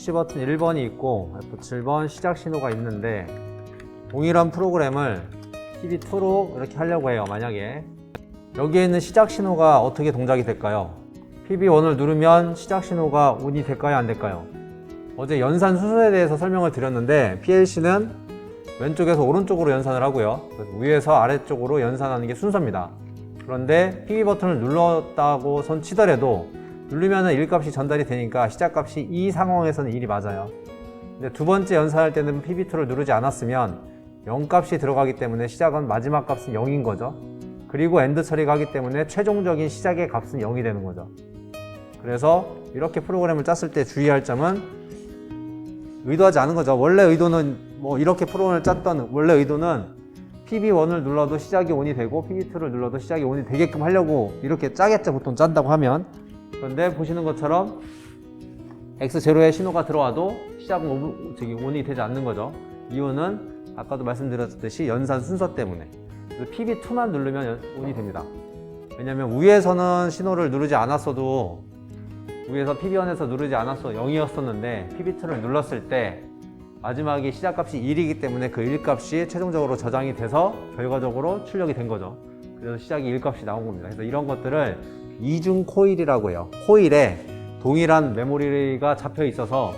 푸시 버튼 1번이 있고 F7번 시작 신호가 있는데, 동일한 프로그램을 PB2로 이렇게 하려고 해요. 만약에 여기에 있는 시작 신호가 어떻게 동작이 될까요? PB1을 누르면 시작 신호가 ON이 될까요? 안 될까요? 어제 연산 순서에 대해서 설명을 드렸는데, PLC는 왼쪽에서 오른쪽으로 연산을 하고요. 그래서 위에서 아래쪽으로 연산하는 게 순서입니다. 그런데 PB 버튼을 눌렀다고 손 치더라도 누르면은 1값이 전달이 되니까 시작값이 이 상황에서는 1이 맞아요. 근데 두 번째 연산할 때는 PB2를 누르지 않았으면 0값이 들어가기 때문에 시작은 마지막 값은 0인 거죠. 그리고 AND 처리가 하기 때문에 최종적인 시작의 값은 0이 되는 거죠. 그래서 이렇게 프로그램을 짰을 때 주의할 점은, 의도하지 않은 거죠. 원래 의도는 이렇게 프로그램을 짰던 원래 의도는 PB1을 눌러도 시작이 ON이 되고 PB2를 눌러도 시작이 ON이 되게끔 하려고 이렇게 짜겠죠, 보통 짠다고 하면. 그런데 보시는 것처럼 X0에 신호가 들어와도 시작은 ON이 되지 않는 거죠. 이유는 아까도 말씀드렸듯이 연산 순서 때문에. 그래서 PB2만 누르면 ON이 됩니다. 왜냐면 위에서는 신호를 누르지 않았어도, 위에서 PB1에서 누르지 않았어 0이었었는데 PB2를 눌렀을 때 마지막에 시작값이 1이기 때문에 그 1값이 최종적으로 저장이 돼서 결과적으로 출력이 된 거죠. 그래서 시작이 1값이 나온 겁니다. 그래서 이런 것들을 이중 코일이라고 해요. 코일에 동일한 메모리가 잡혀 있어서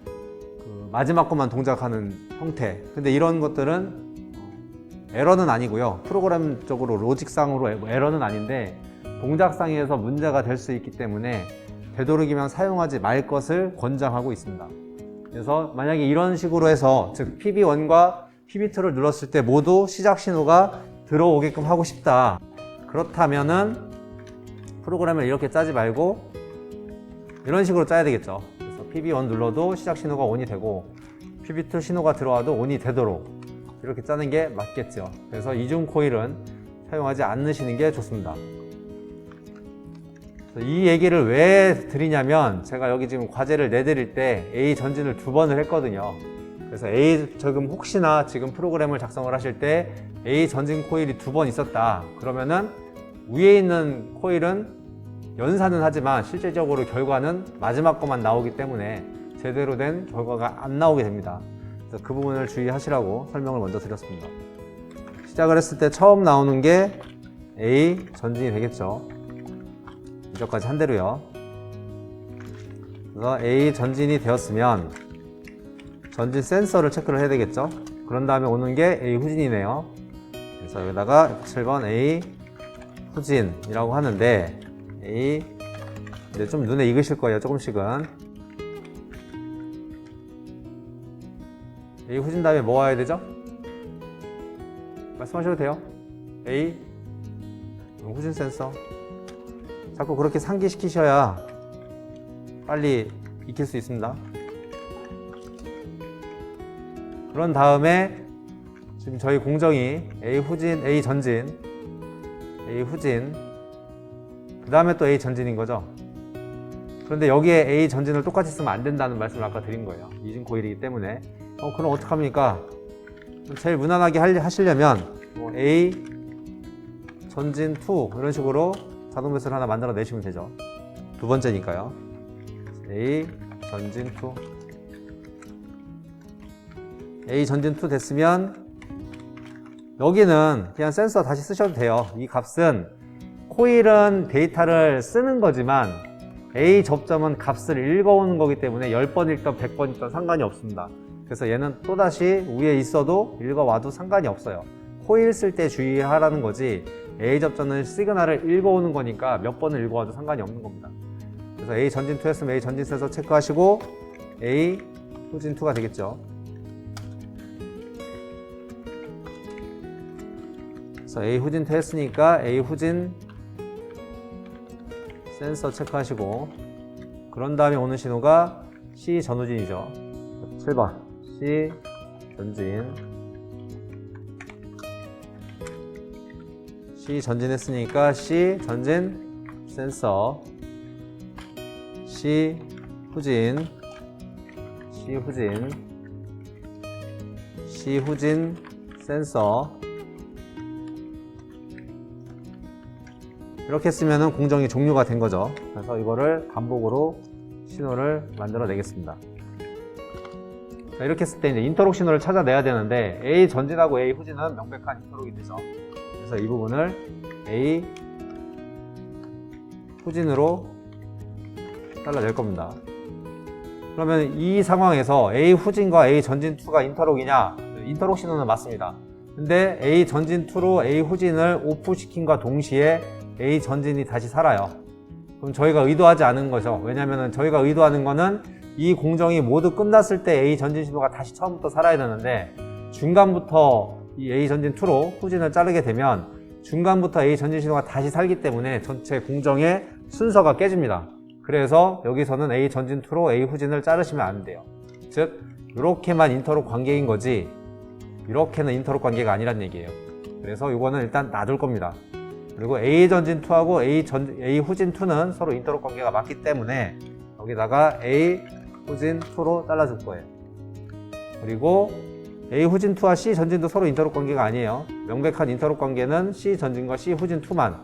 그 마지막 것만 동작하는 형태. 근데 이런 것들은 에러는 아니고요. 프로그램적으로 로직상으로 에러는 아닌데 동작상에서 문제가 될 수 있기 때문에 되도록이면 사용하지 말 것을 권장하고 있습니다. 그래서 만약에 이런 식으로 해서, 즉 PB1과 PB2를 눌렀을 때 모두 시작 신호가 들어오게끔 하고 싶다. 그렇다면은 프로그램을 이렇게 짜지 말고 이런 식으로 짜야 되겠죠. 그래서 PB1 눌러도 시작 신호가 ON이 되고 PB2 신호가 들어와도 ON이 되도록 이렇게 짜는 게 맞겠죠. 그래서 이중 코일은 사용하지 않으시는 게 좋습니다. 이 얘기를 왜 드리냐면, 제가 여기 지금 과제를 내드릴 때 A 전진을 2번을 했거든요. 그래서 지금 혹시나 지금 프로그램을 작성을 하실 때 A 전진 코일이 2번 있었다 그러면은 위에 있는 코일은 연산은 하지만 실질적으로 결과는 마지막 것만 나오기 때문에 제대로 된 결과가 안 나오게 됩니다. 그래서 그 부분을 주의하시라고 설명을 먼저 드렸습니다. 시작을 했을 때 처음 나오는 게 A 전진이 되겠죠. 이전까지 한 대로요. 그래서 A 전진이 되었으면 전진 센서를 체크를 해야 되겠죠. 그런 다음에 오는 게 A 후진이네요. 그래서 여기다가 7번 A 후진이라고 하는데, A 이제 좀 눈에 익으실 거예요. 조금씩은. A 후진 다음에 뭐 와야 되죠? 말씀하셔도 돼요. A 후진 센서. 자꾸 그렇게 상기시키셔야 빨리 익힐 수 있습니다. 그런 다음에 지금 저희 공정이 A 후진, A 전진, A 후진, 그 다음에 또 A 전진인 거죠. 그런데 여기에 A 전진을 똑같이 쓰면 안 된다는 말씀을 아까 드린 거예요. 이중 코일이기 때문에. 그럼 어떡합니까? 제일 무난하게 하시려면 A 전진 2 이런 식으로 자동 배수를 하나 만들어 내시면 되죠. 두 번째니까요. A 전진 2. A 전진 2 됐으면 여기는 그냥 센서 다시 쓰셔도 돼요. 이 값은, 코일은 데이터를 쓰는 거지만 A 접점은 값을 읽어오는 거기 때문에 10번 읽던 100번 읽던 상관이 없습니다. 그래서 얘는 또다시 위에 있어도 읽어와도 상관이 없어요. 코일 쓸 때 주의하라는 거지, A 접점은 시그널을 읽어오는 거니까 몇 번을 읽어와도 상관이 없는 겁니다. 그래서 A 전진 2 했으면 A 전진 센서 체크하시고 A 후진 2가 되겠죠. 그래서 A 후진 2 했으니까 A 후진 센서 체크하시고, 그런 다음에 오는 신호가 C 전후진이죠. 7번 C 전진. C 전진했으니까 C 전진 센서, C 후진, C 후진, C 후진 센서. 이렇게 쓰면은 공정이 종료가 된 거죠. 그래서 이거를 반복으로 신호를 만들어 내겠습니다. 자, 이렇게 했을 때 이제 인터록 신호를 찾아내야 되는데 A 전진하고 A 후진은 명백한 인터록이 되죠. 그래서 이 부분을 A 후진으로 잘라낼 겁니다. 그러면 이 상황에서 A 후진과 A 전진 2가 인터록이냐? 인터록 신호는 맞습니다. 근데 A 전진 2로 A 후진을 오프 시킨과 동시에 A 전진이 다시 살아요. 그럼 저희가 의도하지 않은 거죠. 왜냐면은 저희가 의도하는 거는 이 공정이 모두 끝났을 때 A 전진 신호가 다시 처음부터 살아야 되는데 중간부터 이 A 전진 2로 후진을 자르게 되면 중간부터 A 전진 신호가 다시 살기 때문에 전체 공정의 순서가 깨집니다. 그래서 여기서는 A 전진 2로 A 후진을 자르시면 안 돼요. 즉 이렇게만 인터록 관계인 거지 이렇게는 인터록 관계가 아니란 얘기예요. 그래서 이거는 일단 놔둘 겁니다. 그리고 A 전진 2하고 A 후진 2는 서로 인터록 관계가 맞기 때문에 여기다가 A 후진 2로 잘라줄 거예요. 그리고 A 후진 2와 C 전진도 서로 인터록 관계가 아니에요. 명백한 인터록 관계는 C 전진과 C 후진 2만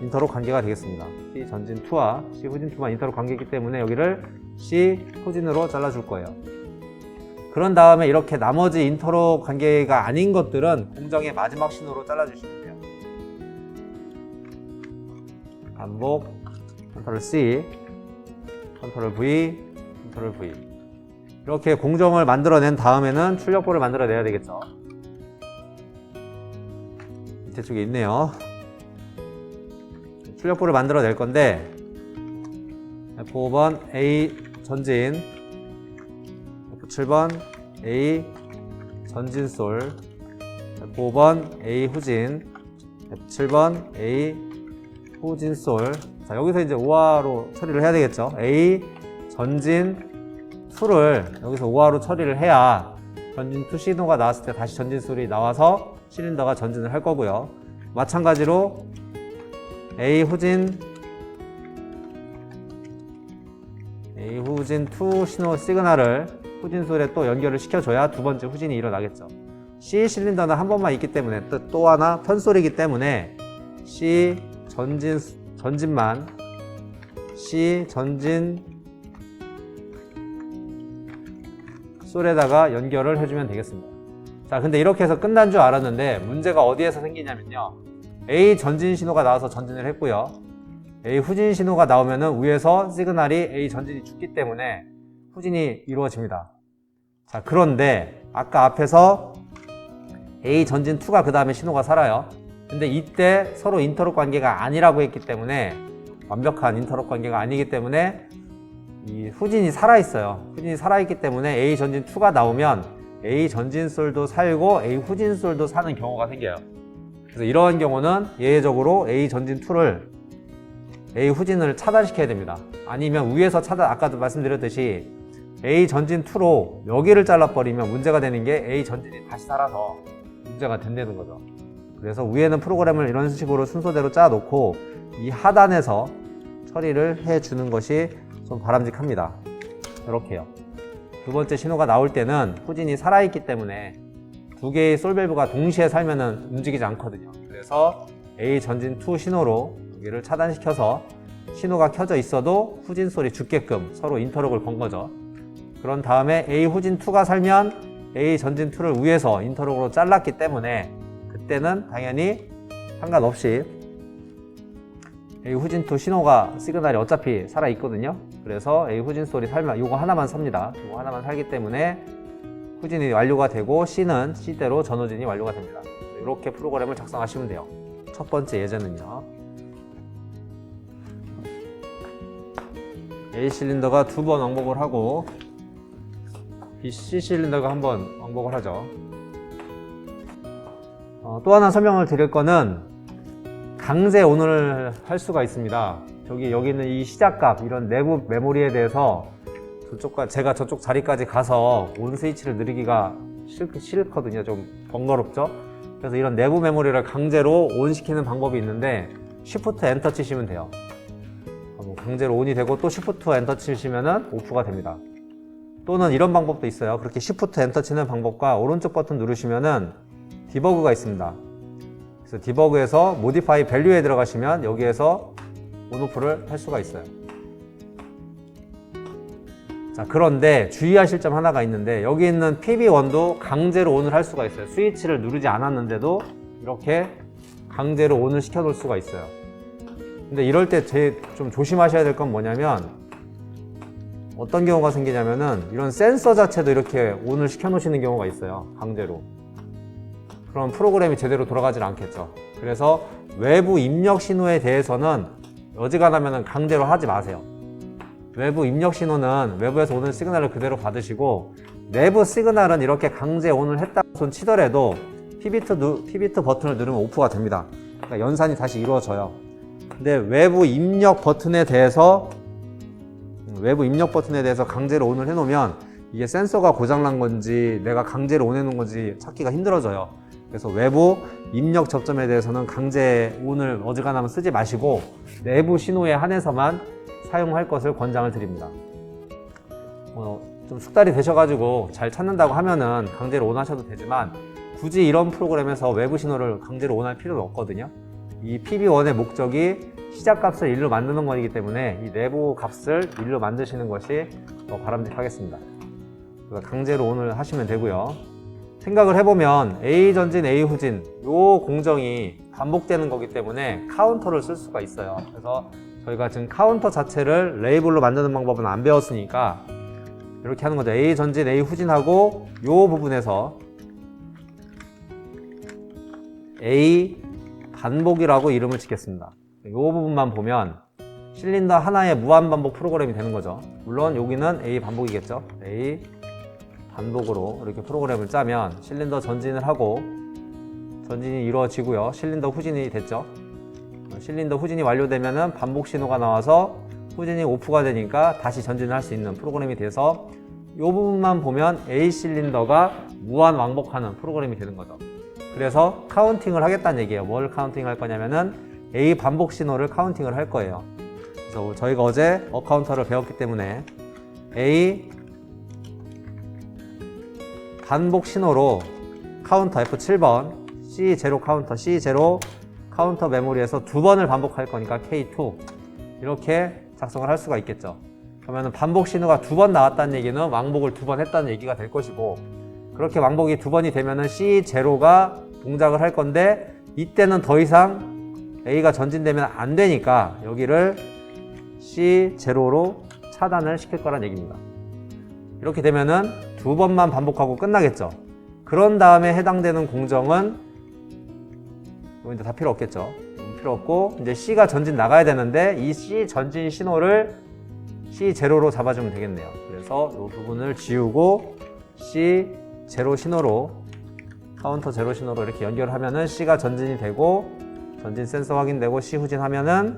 인터록 관계가 되겠습니다. C 전진 2와 C 후진 2만 인터록 관계이기 때문에 여기를 C 후진으로 잘라줄 거예요. 그런 다음에 이렇게 나머지 인터록 관계가 아닌 것들은 공정의 마지막 신호로 잘라주시면 돼요. 반복, 컨트롤 C, 컨트롤 V, 컨트롤 V. 이렇게 공정을 만들어낸 다음에는 출력부를 만들어내야 되겠죠. 밑에 쪽에 있네요. 출력부를 만들어낼 건데 F5번 A 전진, F7번 A 전진솔, F5번 A 후진, F7번 A 후진솔. 자, 여기서 이제 오화로 처리를 해야 되겠죠. A 전진 2를 여기서 오화로 처리를 해야 전진 2 신호가 나왔을 때 다시 전진솔이 나와서 실린더가 전진을 할 거고요. 마찬가지로 A 후진 2 신호 시그널을 후진솔에 또 연결을 시켜줘야 두 번째 후진이 일어나겠죠. C 실린더는 한 번만 있기 때문에 또 하나 편솔이기 때문에 C 전진만 C 전진 솔에다가 연결을 해주면 되겠습니다. 자, 근데 이렇게 해서 끝난 줄 알았는데 문제가 어디에서 생기냐면요. A 전진 신호가 나와서 전진을 했고요. A 후진 신호가 나오면은 위에서 시그널이 A 전진이 죽기 때문에 후진이 이루어집니다. 자, 그런데 아까 앞에서 A 전진 2가 그 다음에 신호가 살아요. 근데 이때 서로 인터록 관계가 아니라고 했기 때문에 완벽한 인터록 관계가 아니기 때문에 이 후진이 살아있어요. 후진이 살아있기 때문에 A 전진 2가 나오면 A 전진솔도 살고 A 후진솔도 사는 경우가 생겨요. 그래서 이러한 경우는 예외적으로 A 전진 2를 A 후진을 차단시켜야 됩니다. 아니면 위에서 차단, 아까도 말씀드렸듯이 A 전진 2로 여기를 잘라버리면 문제가 되는 게 A 전진이 다시 살아서 문제가 된다는 거죠. 그래서 위에는 프로그램을 이런 식으로 순서대로 짜놓고 이 하단에서 처리를 해주는 것이 좀 바람직합니다. 이렇게요. 두 번째 신호가 나올 때는 후진이 살아있기 때문에 두 개의 솔밸브가 동시에 살면은 움직이지 않거든요. 그래서 A 전진 2 신호로 여기를 차단시켜서 신호가 켜져 있어도 후진 솔이 죽게끔 서로 인터록을 건 거죠. 그런 다음에 A 후진 2가 살면 A 전진 2를 위에서 인터록으로 잘랐기 때문에 그때는 당연히 상관없이 A 후진 2 신호가 시그널이 어차피 살아있거든요. 그래서 A 후진 솔이 살면 이거 하나만 삽니다. 이거 하나만 살기 때문에 후진이 완료가 되고 C는 C대로 전후진이 완료가 됩니다. 이렇게 프로그램을 작성하시면 돼요. 첫 번째 예제는요. A 실린더가 2번 왕복을 하고 B 실린더가 한 번 왕복을 하죠. 또 하나 설명을 드릴 거는 강제 온을 할 수가 있습니다. 여기 있는 이 시작값, 이런 내부 메모리에 대해서 제가 저쪽 자리까지 가서 온 스위치를 누르기가 싫거든요. 좀 번거롭죠? 그래서 이런 내부 메모리를 강제로 온 시키는 방법이 있는데 Shift 엔터 치시면 돼요. 강제로 온이 되고 또 Shift 엔터 치시면은 오프가 됩니다. 또는 이런 방법도 있어요. 그렇게 Shift 엔터 치는 방법과 오른쪽 버튼 누르시면은 디버그가 있습니다. 그래서 디버그에서 Modify Value에 들어가시면 여기에서 온오프를 할 수가 있어요. 자, 그런데 주의하실 점 하나가 있는데 여기 있는 PB1도 강제로 ON을 할 수가 있어요. 스위치를 누르지 않았는데도 이렇게 강제로 ON을 시켜 놓을 수가 있어요. 근데 이럴 때 좀 조심하셔야 될 건 뭐냐면 어떤 경우가 생기냐면은 이런 센서 자체도 이렇게 ON을 시켜 놓으시는 경우가 있어요. 강제로. 그럼 프로그램이 제대로 돌아가질 않겠죠. 그래서 외부 입력 신호에 대해서는 어지간하면 강제로 하지 마세요. 외부 입력 신호는 외부에서 오는 시그널을 그대로 받으시고 내부 시그널은 이렇게 강제 ON을 했다고 손 치더라도 PB2 버튼을 누르면 오프가 됩니다. 그러니까 연산이 다시 이루어져요. 근데 외부 입력 버튼에 대해서 강제로 ON을 해놓으면 이게 센서가 고장난 건지 내가 강제로 ON 해놓은 건지 찾기가 힘들어져요. 그래서 외부 입력 접점에 대해서는 강제 ON을 어지간하면 쓰지 마시고 내부 신호에 한해서만 사용할 것을 권장을 드립니다. 좀 숙달이 되셔가지고 잘 찾는다고 하면은 강제로 ON 하셔도 되지만 굳이 이런 프로그램에서 외부 신호를 강제로 ON 할 필요는 없거든요. 이 PB1의 목적이 시작값을 1로 만드는 것이기 때문에 이 내부 값을 1로 만드시는 것이 더 바람직하겠습니다. 그래서 강제로 ON을 하시면 되고요. 생각을 해보면 A 전진, A 후진 이 공정이 반복되는 거기 때문에 카운터를 쓸 수가 있어요. 그래서 저희가 지금 카운터 자체를 레이블로 만드는 방법은 안 배웠으니까 이렇게 하는 거죠. A 전진, A 후진하고 이 부분에서 A 반복이라고 이름을 짓겠습니다. 이 부분만 보면 실린더 하나의 무한반복 프로그램이 되는 거죠. 물론 여기는 A 반복이겠죠. A 반복으로 이렇게 프로그램을 짜면 실린더 전진을 하고 전진이 이루어지고요. 실린더 후진이 됐죠. 실린더 후진이 완료되면은 반복 신호가 나와서 후진이 오프가 되니까 다시 전진을 할 수 있는 프로그램이 돼서 이 부분만 보면 A 실린더가 무한 왕복하는 프로그램이 되는 거죠. 그래서 카운팅을 하겠다는 얘기예요. 뭘 카운팅 할 거냐면은 A 반복 신호를 카운팅을 할 거예요. 그래서 저희가 어제 어카운터를 배웠기 때문에 A 반복 신호로 카운터 F7번 C0 카운터 C0 카운터 메모리에서 2번을 반복할 거니까 K2 이렇게 작성을 할 수가 있겠죠. 그러면 반복 신호가 2번 나왔다는 얘기는 왕복을 2번 했다는 얘기가 될 것이고 그렇게 왕복이 2번이 되면은 C0가 동작을 할 건데 이때는 더 이상 A가 전진되면 안 되니까 여기를 C0로 차단을 시킬 거란 얘기입니다. 이렇게 되면은 2번만 반복하고 끝나겠죠. 그런 다음에 해당되는 공정은 이제 다 필요 없겠죠. 필요 없고 이제 C가 전진 나가야 되는데 이 C 전진 신호를 C0로 잡아주면 되겠네요. 그래서 이 부분을 지우고 C0 신호로 카운터 0 신호로 이렇게 연결을 하면은 C가 전진이 되고 전진 센서 확인되고 C 후진하면은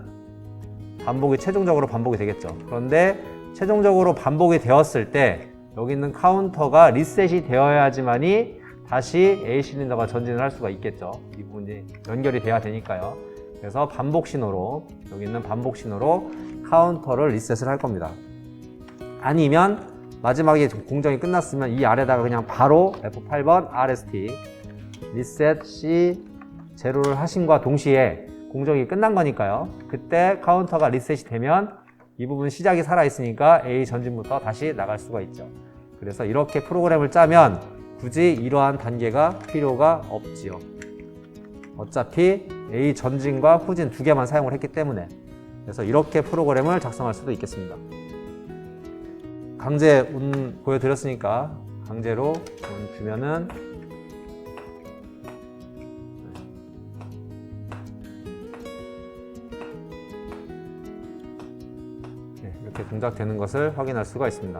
반복이 최종적으로 반복이 되겠죠. 그런데 최종적으로 반복이 되었을 때 여기 있는 카운터가 리셋이 되어야지만이 다시 A 실린더가 전진을 할 수가 있겠죠. 이 부분이 연결이 돼야 되니까요. 그래서 반복 신호로 여기 있는 반복 신호로 카운터를 리셋을 할 겁니다. 아니면 마지막에 공정이 끝났으면 이 아래다가 그냥 바로 F8번 RST 리셋 C0를 하신과 동시에 공정이 끝난 거니까요. 그때 카운터가 리셋이 되면 이 부분 시작이 살아있으니까 A 전진부터 다시 나갈 수가 있죠. 그래서 이렇게 프로그램을 짜면 굳이 이러한 단계가 필요가 없지요. 어차피 A 전진과 후진 두 개만 사용을 했기 때문에 그래서 이렇게 프로그램을 작성할 수도 있겠습니다. 강제 운 보여드렸으니까 강제로 운 주면은 이렇게 동작되는 것을 확인할 수가 있습니다.